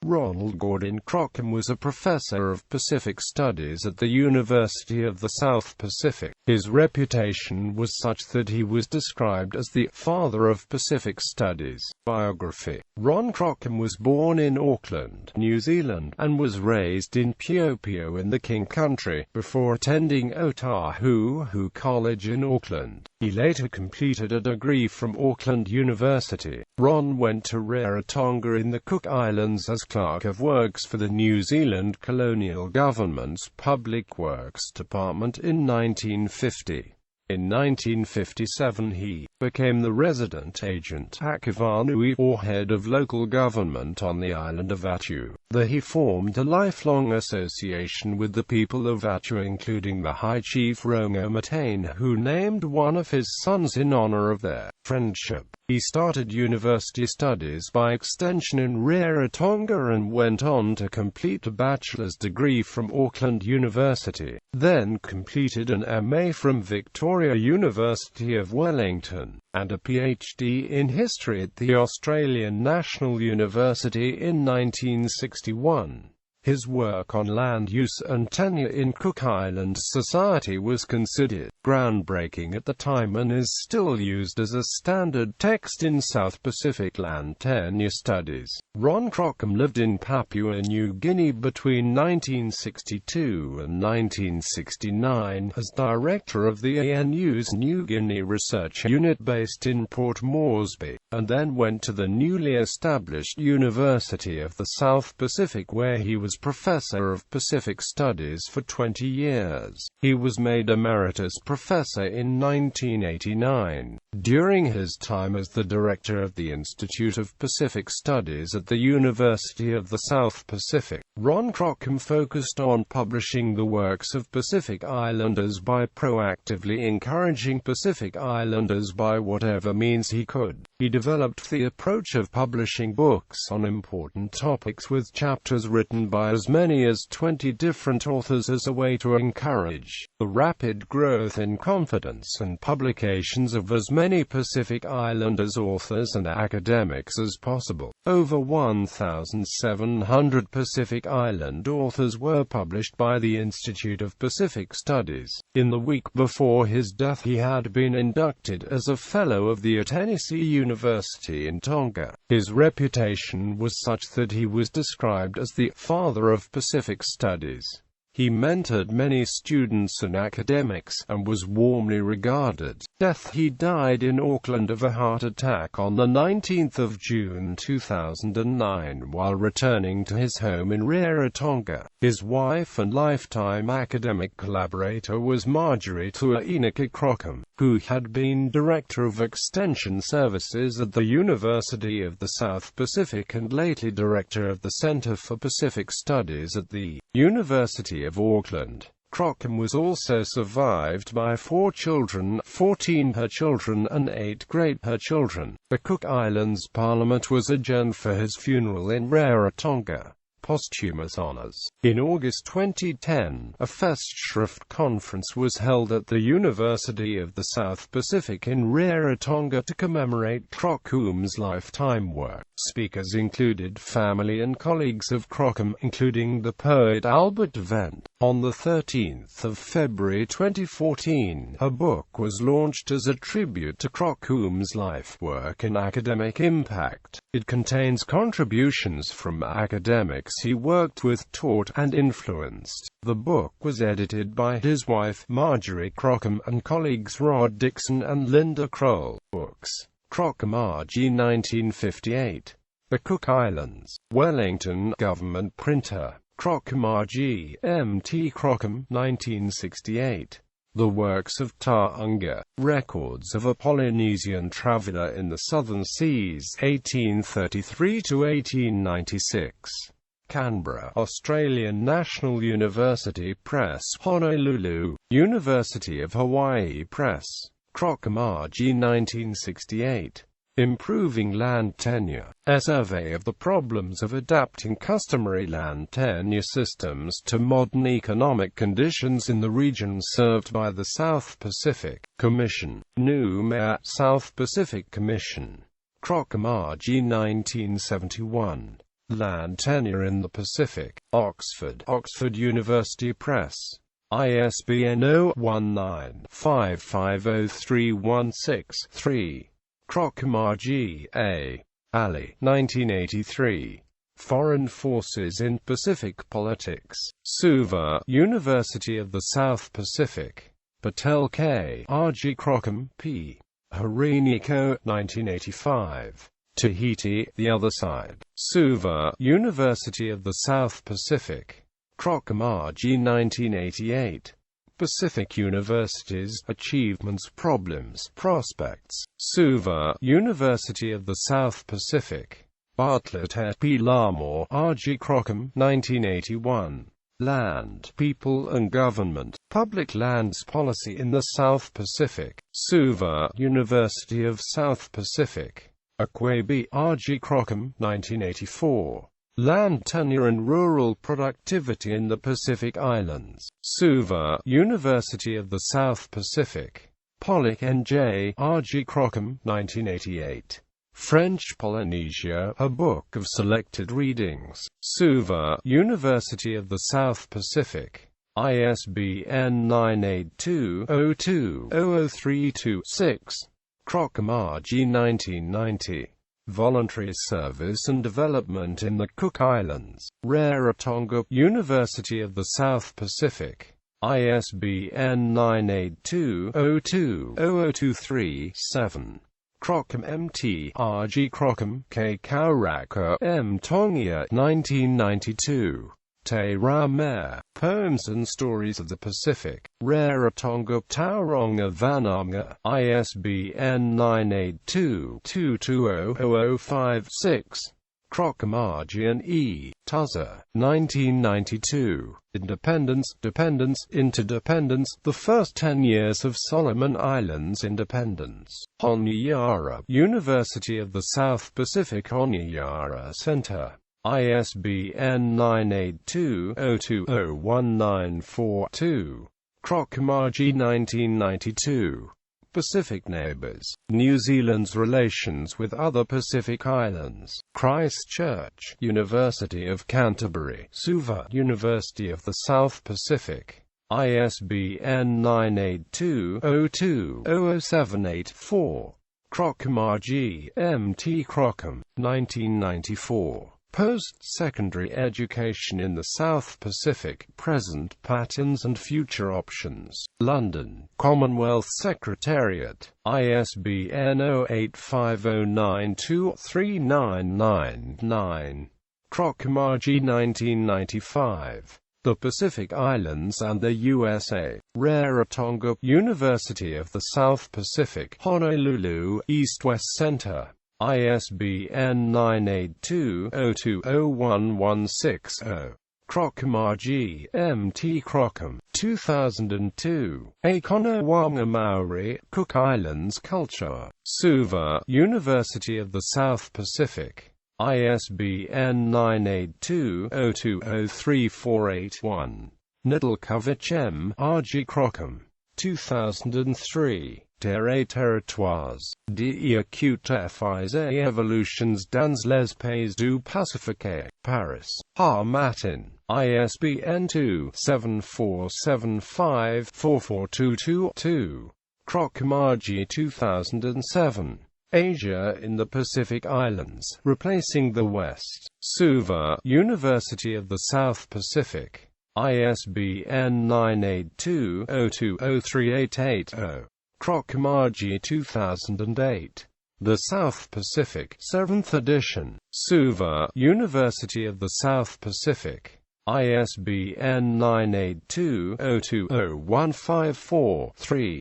Ronald Gordon Crocombe was a professor of Pacific Studies at the University of the South Pacific. His reputation was such that he was described as the "father of Pacific Studies." Biography. Ron Crocombe was born in Auckland, New Zealand, and was raised in Puopio in the King Country, before attending Otahuhu College in Auckland. He later completed a degree from Auckland University. Ron went to Rarotonga in the Cook Islands as Clerk of Works for the New Zealand Colonial Government's Public Works Department in 1950. In 1957 he became the resident agent Akivanui, or head of local government on the island of Vatu. There he formed a lifelong association with the people of Vatu, including the High Chief Rongo Matane, who named one of his sons in honor of their friendship. He started university studies by extension in Rarotonga and went on to complete a bachelor's degree from Auckland University, then completed an MA from Victoria University of Wellington, and a PhD in history at the Australian National University in 1961. His work on land use and tenure in Cook Islands society was considered groundbreaking at the time and is still used as a standard text in South Pacific land tenure studies. Ron Crocombe lived in Papua New Guinea between 1962 and 1969 as director of the ANU's New Guinea Research Unit based in Port Moresby, and then went to the newly established University of the South Pacific, where he was professor of Pacific Studies for 20 years. He was made emeritus professor in 1989. During his time as the director of the Institute of Pacific Studies at the University of the South Pacific, Ron Crocombe focused on publishing the works of Pacific Islanders by proactively encouraging Pacific Islanders by whatever means he could. He developed the approach of publishing books on important topics with chapters written by as many as 20 different authors as a way to encourage the rapid growth in confidence and publications of as many Pacific Islanders authors and academics as possible. Over 1,700 Pacific Island authors were published by the Institute of Pacific Studies. In the week before his death he had been inducted as a Fellow of the Tennessee University in Tonga. His reputation was such that he was described as the "father of Pacific Studies." He mentored many students and academics, and was warmly regarded. Death. He died in Auckland of a heart attack on the 19th of June 2009 while returning to his home in Rarotonga. His wife and lifetime academic collaborator was Marjorie Tuainaka Crocombe, who had been Director of Extension Services at the University of the South Pacific and lately Director of the Center for Pacific Studies at the University of Auckland. Crocombe was also survived by 4 children, 14 her children and 8 great her children. The Cook Islands Parliament was adjourned for his funeral in Rarotonga. Posthumous honors. In August 2010, a Festschrift conference was held at the University of the South Pacific in Rarotonga to commemorate Crocombe's lifetime work. Speakers included family and colleagues of Crocombe, including the poet Albert Venn. On the 13th of February 2014, a book was launched as a tribute to Crocombe's life, work and academic impact. It contains contributions from academics he worked with, taught, and influenced. The book was edited by his wife, Marjorie Crocombe, and colleagues Rod Dixon and Linda Kroll. Books. Crocombe RG 1958. The Cook Islands. Wellington Government Printer. Crocombe RG. M.T. Crocombe, 1968. The Works of Taonga. Records of a Polynesian Traveller in the Southern Seas, 1833 to 1896. Canberra, Australian National University Press. Honolulu, University of Hawaii Press. Crocombe RG 1968. Improving Land Tenure. A survey of the problems of adapting customary land tenure systems to modern economic conditions in the region served by the South Pacific Commission. Noumea, South Pacific Commission. Crocombe RG 1971. Land tenure in the Pacific. Oxford. Oxford University Press. ISBN 0-19-550316-3. Crocombe G. A. Ali. 1983. Foreign Forces in Pacific Politics. Suva, University of the South Pacific. Patel K. R. G. Crocombe, P. Hariniko, 1985. Tahiti, The Other Side. Suva, University of the South Pacific. Crocombe R. G. 1988. Pacific Universities, Achievements, Problems, Prospects. Suva, University of the South Pacific. Bartlett P. Larmore, R. G. Crocombe, 1981. Land, People and Government, Public Lands Policy in the South Pacific. Suva, University of South Pacific. Akwabi, R. G. Crocombe, 1984. Land Tenure and Rural Productivity in the Pacific Islands. Suva, University of the South Pacific. Pollock N. J. R. G. Crocombe, 1988. French Polynesia, a book of selected readings. Suva, University of the South Pacific. ISBN 982-02-00326. Crocombe R. G. 1990. Voluntary Service and Development in the Cook Islands. Rarotonga, University of the South Pacific. ISBN 982-02-0023-7. Crocombe M. T. R. G. Crocombe, K. Kauraka, M. Tongia, 1992. Te Rā Poems and Stories of the Pacific. Rarotonga, Tauranga Vananga. ISBN 982-220056. Crocombe R. G. and E. Tuzza, 1992. Independence, Dependence, Interdependence, The First 10 Years of Solomon Islands Independence. Honiara, University of the South Pacific. Honiara Center. ISBN 982-02-01942. Crocombe R. G. 1992. Pacific Neighbours. New Zealand's relations with other Pacific islands. Christchurch, University of Canterbury. Suva, University of the South Pacific. ISBN 982-02-00784. Crocombe R. G. M. T. Crocombe, 1994. Post-Secondary Education in the South Pacific, Present Patterns and Future Options. London, Commonwealth Secretariat. ISBN 0850923999. Crocombe R. G. 1995. The Pacific Islands and the USA. Rarotonga, University of the South Pacific. Honolulu, East-West Center. ISBN 982-02-01160. Crocombe R. G. M. T. Crocombe, 2002. Akonawanga Maori, Cook Islands Culture. Suva, University of the South Pacific. ISBN 982-02-03481. Nedeljkovic M. R. G. Crocombe, 2003. Terre Territoires, des écoutes et évolutions dans les pays du Pacifique, Paris. Matin. ISBN 2-7475-44222. Crocombe R. G. 2007. Asia in the Pacific Islands, Replacing the West. Suva, University of the South Pacific. ISBN 982-02-03880. Crocombe R. G. 2008. The South Pacific, 7th edition. Suva, University of the South Pacific. ISBN 982-02-01543.